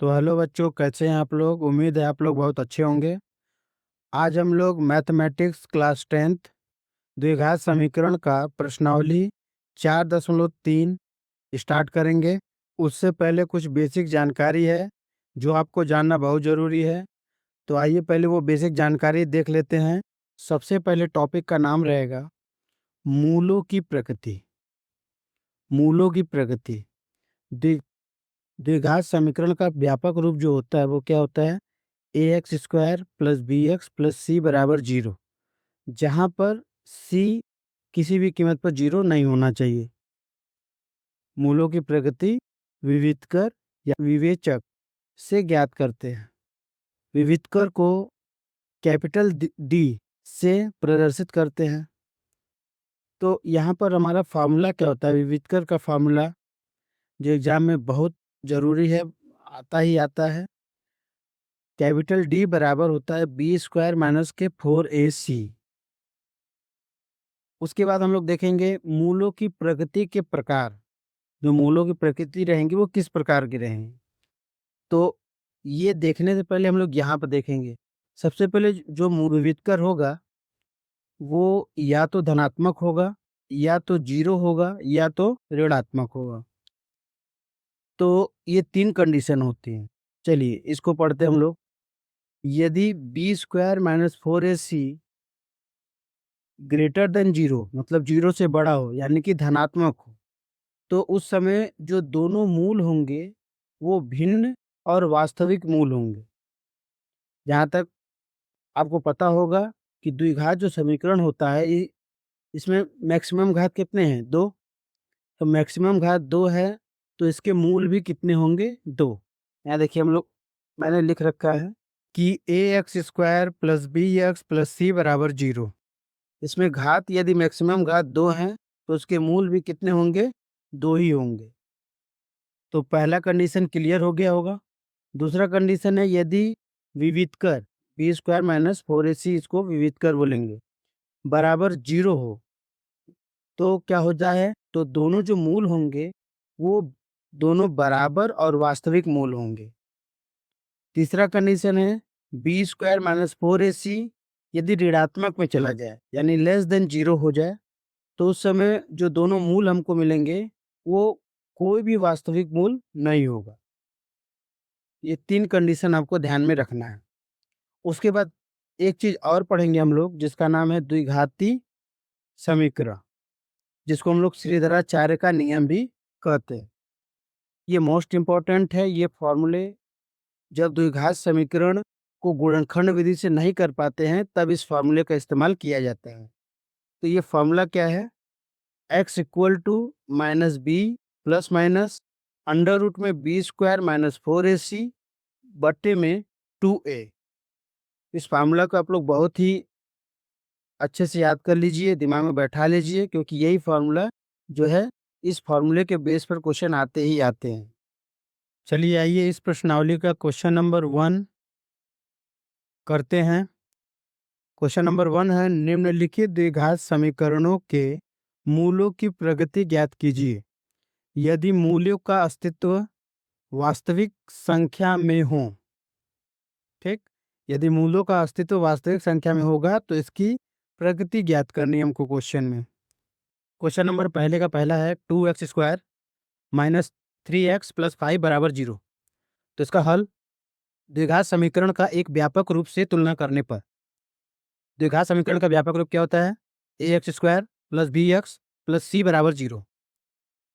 तो हेलो बच्चों, कैसे हैं आप लोग। उम्मीद है आप लोग बहुत अच्छे होंगे। आज हम लोग मैथमेटिक्स क्लास 10th द्विघात समीकरण का प्रश्नावली 4.3 स्टार्ट करेंगे। उससे पहले कुछ बेसिक जानकारी है जो आपको जानना बहुत ज़रूरी है। तो आइए पहले वो बेसिक जानकारी देख लेते हैं। सबसे पहले टॉपिक का नाम रहेगा मूलों की प्रकृति। मूलों की प्रकृति द्वि द्विघात समीकरण का व्यापक रूप जो होता है वो क्या होता है, A X square plus B X plus C बराबर 0, जहाँ पर सी किसी भी कीमत पर 0 नहीं होना चाहिए। मूलों की प्रकृति विविधकर या विवेचक से ज्ञात करते हैं। विविधकर को कैपिटल डी से प्रदर्शित करते हैं। तो यहाँ पर हमारा फार्मूला क्या होता है, विविधकर का फार्मूला जो एग्जाम में बहुत ज़रूरी है, आता ही आता है। कैपिटल डी बराबर होता है बी स्क्वायर माइनस के 4ac। उसके बाद हम लोग देखेंगे मूलों की प्रकृति के प्रकार। जो मूलों की प्रकृति रहेंगी वो किस प्रकार की रहेंगी, तो ये देखने से पहले हम लोग यहाँ पर देखेंगे। सबसे पहले जो मूल विविधकर होगा वो या तो धनात्मक होगा, या तो 0 होगा, या तो ऋणात्मक होगा। तो ये 3 कंडीशन होती हैं। चलिए इसको पढ़ते हम लोग। यदि B square minus 4ac greater than 0, मतलब 0 से बड़ा हो, यानी कि धनात्मक हो, तो उस समय जो दोनों मूल होंगे वो भिन्न और वास्तविक मूल होंगे। जहाँ तक आपको पता होगा कि द्विघात जो समीकरण होता है इसमें मैक्सिमम घात कितने हैं, 2। तो मैक्सिमम घात 2 है, तो इसके मूल भी कितने होंगे, 2। यहाँ देखिए हम लोग, मैंने लिख रखा है कि A X square plus B X plus C बराबर 0। इसमें घात यदि मैक्सिमम घात 2 हैं तो उसके मूल भी कितने होंगे, 2 ही होंगे। तो पहला कंडीशन क्लियर हो गया होगा। दूसरा कंडीशन है यदि विविधकर बी स्क्वायर माइनस 4ac, इसको विविधकर बोलेंगे, बराबर 0 हो, तो क्या हो जाए, तो दोनों जो मूल होंगे वो दोनों बराबर और वास्तविक मूल होंगे। तीसरा कंडीशन है बी स्क्वायर माइनस 4ac यदि ऋणात्मक में चला जाए, यानी लेस देन 0 हो जाए, तो उस समय जो दोनों मूल हमको मिलेंगे वो कोई भी वास्तविक मूल नहीं होगा। ये 3 कंडीशन आपको ध्यान में रखना है। उसके बाद एक चीज और पढ़ेंगे हम लोग जिसका नाम है द्विघाती समीकरण, जिसको हम लोग श्रीधराचार्य का नियम भी कहते हैं। ये मोस्ट इम्पोर्टेंट है। ये फॉर्मूले जब द्विघात समीकरण को गुणनखंड विधि से नहीं कर पाते हैं तब इस फॉर्मूले का इस्तेमाल किया जाता है। तो ये फॉर्मूला क्या है, x equal to minus B plus minus under root में बी स्क्वायर माइनस 4ac बट्टे में 2a। इस फार्मूला को आप लोग बहुत ही अच्छे से याद कर लीजिए, दिमाग में बैठा लीजिए, क्योंकि यही फार्मूला जो है इस फार्मूले के बेस पर क्वेश्चन आते ही आते हैं। चलिए आइए इस प्रश्नावली का क्वेश्चन नंबर 1 करते हैं। क्वेश्चन नंबर 1 है, निम्नलिखित द्विघात समीकरणों के मूलों की प्रगति ज्ञात कीजिए यदि मूल्यों का अस्तित्व वास्तविक संख्या में हो। ठीक, यदि मूलों का अस्तित्व वास्तविक संख्या में होगा तो इसकी प्रगति ज्ञात करनी हमको क्वेश्चन में। क्वेश्चन नंबर पहले का पहला है 2x square minus 3x plus 5 बराबर 0। तो इसका हल द्विघात समीकरण का एक व्यापक रूप से तुलना करने पर। द्विघात समीकरण का व्यापक रूप क्या होता है, A X square plus B X plus C बराबर 0।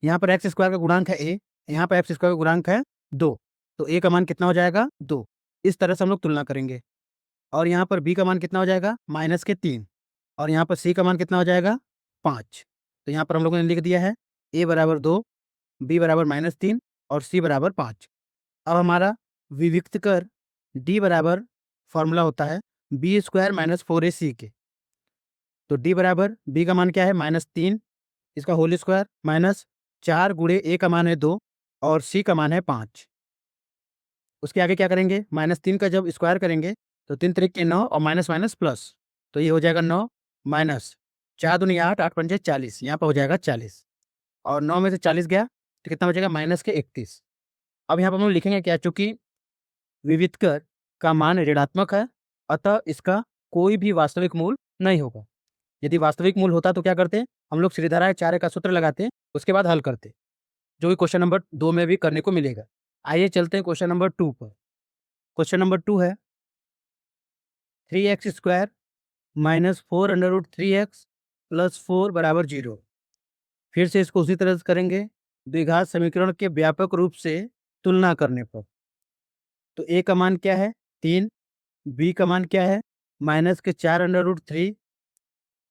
यहाँ पर एक्स स्क्वायर का गुणांक है ए, यहाँ पर एक्स स्क्वायर का गुणांक है 2, तो ए का मान कितना हो जाएगा, 2। इस तरह से हम लोग तुलना करेंगे। और यहाँ पर बी का मान कितना हो जाएगा, माइनस के 3, और यहाँ पर सी का मान कितना हो जाएगा, 5। तो यहाँ पर हम लोगों ने लिख दिया है ए बराबर 2, बी बराबर -3 और सी बराबर 5। अब हमारा विविक्त कर डी बराबर फॉर्मूला होता है बी स्क्वायर माइनस 4ac के। तो डी बराबर बी का मान क्या है, -3, इसका होल स्क्वायर माइनस 4 गुणे ए का मान है 2 और सी का मान है 5। उसके आगे क्या करेंगे, -3 का जब स्क्वायर करेंगे तो 3 त्रिक के 9 और माइनस माइनस प्लस, तो ये हो जाएगा 9 माइनस 4 दूनी 8, 8 पंजे 40, यहाँ पर हो जाएगा 40, और 9 में से 40 गया तो कितना हो जाएगा, -31। अब यहाँ पर हम लोग लिखेंगे क्या, चूंकि विविधकर का मान ऋणात्मक है, अतः इसका कोई भी वास्तविक मूल नहीं होगा। यदि वास्तविक मूल होता तो क्या करते, हम लोग श्रीधराय चार्य का सूत्र लगाते, उसके बाद हल करते, जो कि क्वेश्चन नंबर 2 में भी करने को मिलेगा। आइए चलते हैं क्वेश्चन नंबर 2 पर। क्वेश्चन नंबर 2 है 3x square minus 4√3x plus 4 बराबर 0। फिर से इसको उसी तरह से करेंगे, द्विघात समीकरण के व्यापक रूप से तुलना करने पर। तो a का मान क्या है 3, b का मान क्या है माइनस के 4√3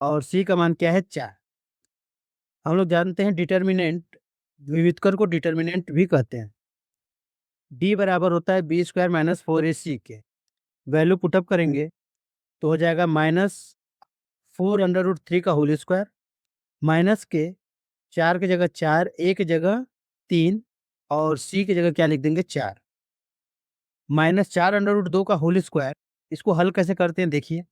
और c का मान क्या है 4। हम लोग जानते हैं डिटर्मिनेंट, विविधकर को डिटर्मिनेंट भी कहते हैं। d बराबर होता है बी स्क्वायर माइनस 4ac के। वैल्यू पुटअप करेंगे तो हो जाएगा माइनस 4√3 का होल स्क्वायर, माइनस के 4 की जगह 4, a की जगह 3 और c की जगह क्या लिख देंगे 4, माइनस 4√2 का होल स्क्वायर। इसको हल कैसे करते हैं देखिए,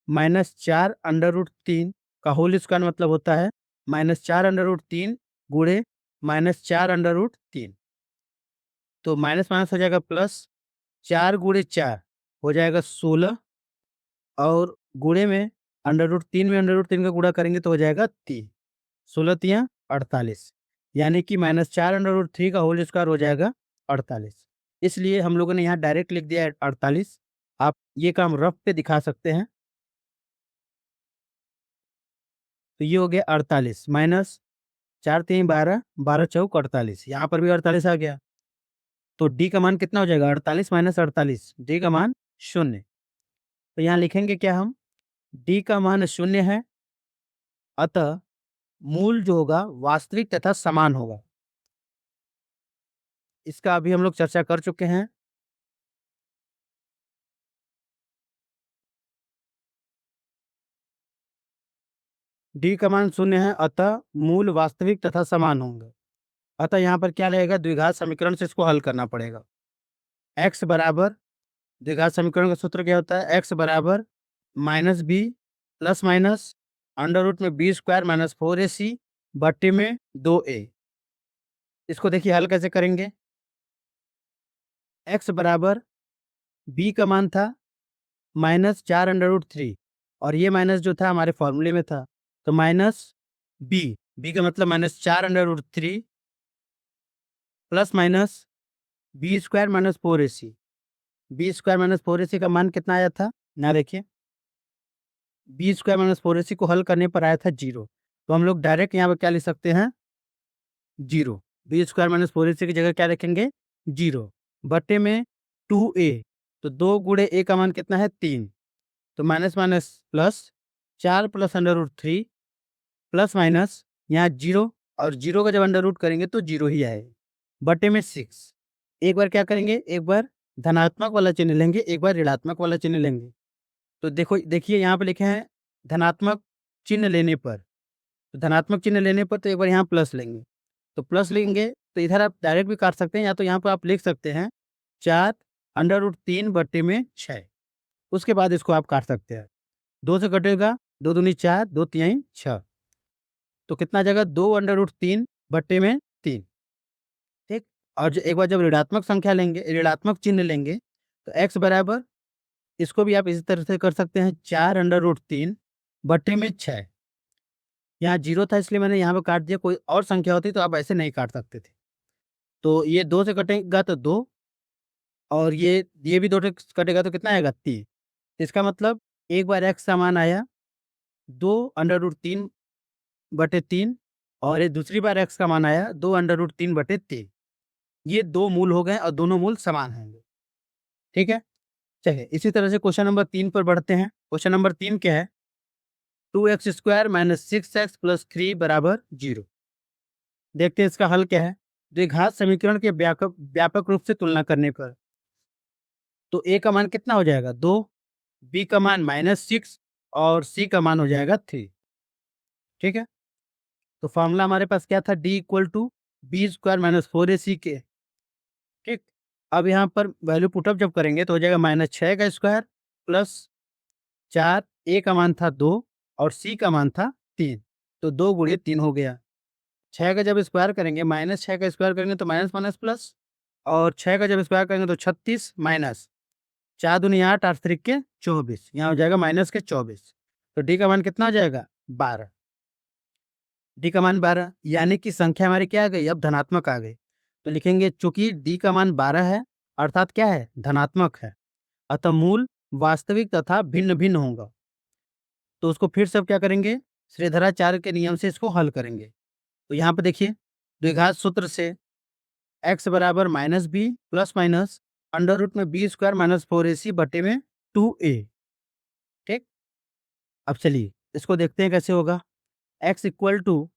माइनस 4√3 का होल स्क्वायर मतलब होता है माइनस 4√3 गुणे माइनस 4√3। तो माइनस माइनस हो जाएगा प्लस, 4 गुणे 4 हो जाएगा 16 और गुणे में √3 में √3 का गुणा करेंगे तो हो जाएगा 3, 16 तियाँ 48, यानी कि माइनस 4√3 का होल स्क्वायर हो जाएगा 48। इसलिए हम लोगों ने यहाँ डायरेक्ट लिख दिया है 48। आप ये काम रफ पे दिखा सकते हैं। तो ये हो गया 48 माइनस 4 3 12, 12 चौक 48, यहाँ पर भी 48 आ गया। तो डी का मान कितना हो जाएगा 48 माइनस 48, डी का मान 0। तो यहाँ लिखेंगे क्या हम, डी का मान 0 है, अतः मूल जो होगा वास्तविक तथा समान होगा। इसका अभी हम लोग चर्चा कर चुके हैं। डी का मान 0 है, अतः मूल वास्तविक तथा समान होंगे। अतः यहाँ पर क्या रहेगा, द्विघात समीकरण से इसको हल करना पड़ेगा। x बराबर, द्विघात समीकरण का सूत्र क्या होता है, x बराबर minus B plus minus under root में बी स्क्वायर माइनस 4ac बट्टे में 2a। इसको देखिए हल कैसे करेंगे, x बराबर b का मान था माइनस 4√3 और ये माइनस जो था हमारे फॉर्मूले में था, तो माइनस b का मतलब minus 4√3 plus minus B square minus 4ac। B square minus 4ac का मान कितना आया था ना, देखिए बी स्क्वायर माइनस 4ac को हल करने पर आया था 0। तो हम लोग डायरेक्ट यहाँ पर क्या लिख सकते हैं 0। बी स्क्वायर माइनस 4ac की जगह क्या रखेंगे 0 बट्टे में 2a। तो 2 गुणे a का मान कितना है 3, तो minus minus plus 4 plus √3 plus minus यहाँ 0 और 0 का जब अंडर रूट करेंगे तो 0 ही आएगा बटे में 6। एक बार क्या करेंगे, एक बार धनात्मक वाला चिन्ह लेंगे, एक बार ऋणात्मक वाला चिन्ह लेंगे। तो देखिए यहाँ पे लिखे हैं धनात्मक चिन्ह लेने पर, तो धनात्मक चिन्ह लेने पर तो एक बार यहाँ प्लस लेंगे, तो प्लस लेंगे तो इधर आप डायरेक्ट भी काट सकते हैं, या तो यहाँ पर आप लिख सकते हैं 4√3 बट्टे में 6। उसके बाद इसको आप काट सकते हैं, 2 से कटेगा, 2 दूनी 4, 2 तिहाई 6, तो कितना आ जाएगा 2√3 बट्टे में 3। ठीक, और एक बार जब ऋणात्मक संख्या लेंगे, ऋणात्मक चिन्ह लेंगे, तो x बराबर, इसको भी आप इसी तरह से कर सकते हैं 4√3 बट्टे में 6। यहाँ 0 था इसलिए मैंने यहाँ पे काट दिया, कोई और संख्या होती तो आप ऐसे नहीं काट सकते थे। तो ये 2 से कटेगा तो 2 और ये भी 2 से कटेगा तो कितना आएगा 3। इसका मतलब एक बार x का मान आया 2√3 बटे 3 और ये दूसरी बार x का मान आया 2√3 बटे 3। ये 2 मूल हो गए और दोनों मूल समान हैं। ठीक है, चलिए इसी तरह से क्वेश्चन नंबर 3 पर बढ़ते हैं। क्वेश्चन नंबर 3 क्या है, 2x square minus 6x plus 3 बराबर 0। देखते हैं इसका हल क्या है। द्विघात समीकरण के व्यापक रूप से तुलना करने पर तो a का मान कितना हो जाएगा 2, b का मान -6 और c का मान हो जाएगा 3। ठीक है, तो फॉर्मूला हमारे पास क्या था, d equal to B square minus 4ac के। ठीक, अब यहाँ पर वैल्यू पुटअप जब करेंगे तो हो जाएगा -6 का स्क्वायर प्लस 4, a का मान था 2 और c का मान था 3, तो 2 गुणे 3 हो गया। 6 का जब स्क्वायर करेंगे, -6 का स्क्वायर करेंगे तो माइनस माइनस प्लस और 6 का जब स्क्वायर करेंगे तो 36 माइनस 4 दूनी 8, 8 त्रिक 24, यहाँ हो जाएगा माइनस के 24। तो डी का मान कितना हो जाएगा 12। डी का मान 12 यानी कि संख्या हमारी क्या आ गई, अब धनात्मक आ गई। तो लिखेंगे चूंकि डी का मान 12 है अर्थात क्या है, धनात्मक है, अतः मूल वास्तविक तथा भिन्न भिन्न होगा। तो उसको फिर से अब क्या करेंगे, श्रीधराचार्य के नियम से इसको हल करेंगे। तो यहाँ पे देखिए द्विघात सूत्र से x बराबर minus B plus minus under root में बी स्क्वायर माइनस 4ac बटे में 2a। ठीक, अब चलिए इसको देखते हैं कैसे होगा। x इक्वल टू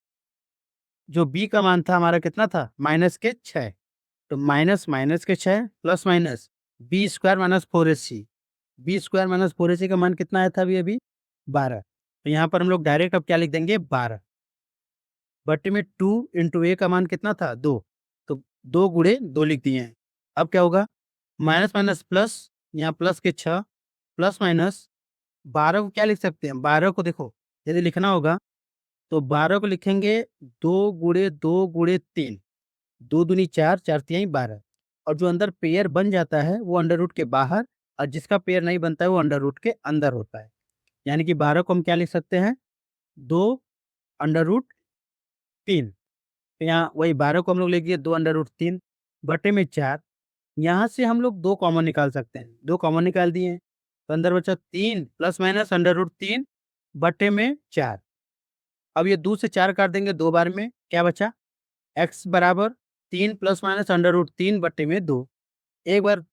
जो b का मान था हमारा कितना था, माइनस के 6, तो माइनस माइनस के 6 plus minus B square minus 4ac। B square minus 4ac का मान कितना आया था अभी 12। तो यहाँ पर हम लोग डायरेक्ट अब क्या लिख देंगे 12 बटे में 2 इंटू ए का मान कितना था 2, तो 2 गुणे 2 लिख दिए हैं। अब क्या होगा, माइनस माइनस प्लस, यहाँ प्लस के 6 प्लस माइनस 12 को क्या लिख सकते हैं, 12 को देखो यदि लिखना होगा तो 12 को लिखेंगे 2 गुणे 2 गुणे 3, 2 दूनी 4, 4 तिहाई 12, और जो अंदर पेयर बन जाता है वो अंडर रूट के बाहर, और जिसका पेयर नहीं बनता है वो अंडर रूट के अंदर होता है। यानी कि 12 को हम क्या लिख सकते हैं 2 अंडर रूट 3, तो यहाँ वही 12 को हम लोग लिख दिए 2 अंडर रूट 3 बटे में 4। यहाँ से हम लोग 2 कॉमन निकाल सकते हैं, 2 कॉमन निकाल दिए, तो अंदर बचा 3 प्लस माइनस अंडर रूट 3 बटे में 4। अब ये 2 से 4 काट देंगे 2 बार में, क्या बचा x बराबर 3 प्लस माइनस अंडर रूट 3 बटे में 2। एक बार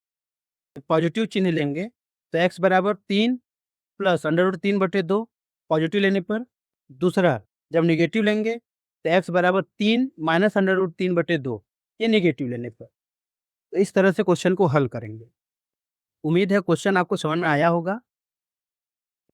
पॉजिटिव चिन्ह लेंगे तो x बराबर 3 प्लस अंडर रूट 3 बटे 2 पॉजिटिव लेने पर, दूसरा जब निगेटिव लेंगे तो x बराबर 3 माइनस अंडर रूट 3 बटे 2, ये निगेटिव लेने पर। तो इस तरह से क्वेश्चन को हल करेंगे। उम्मीद है क्वेश्चन आपको समझ में आया होगा।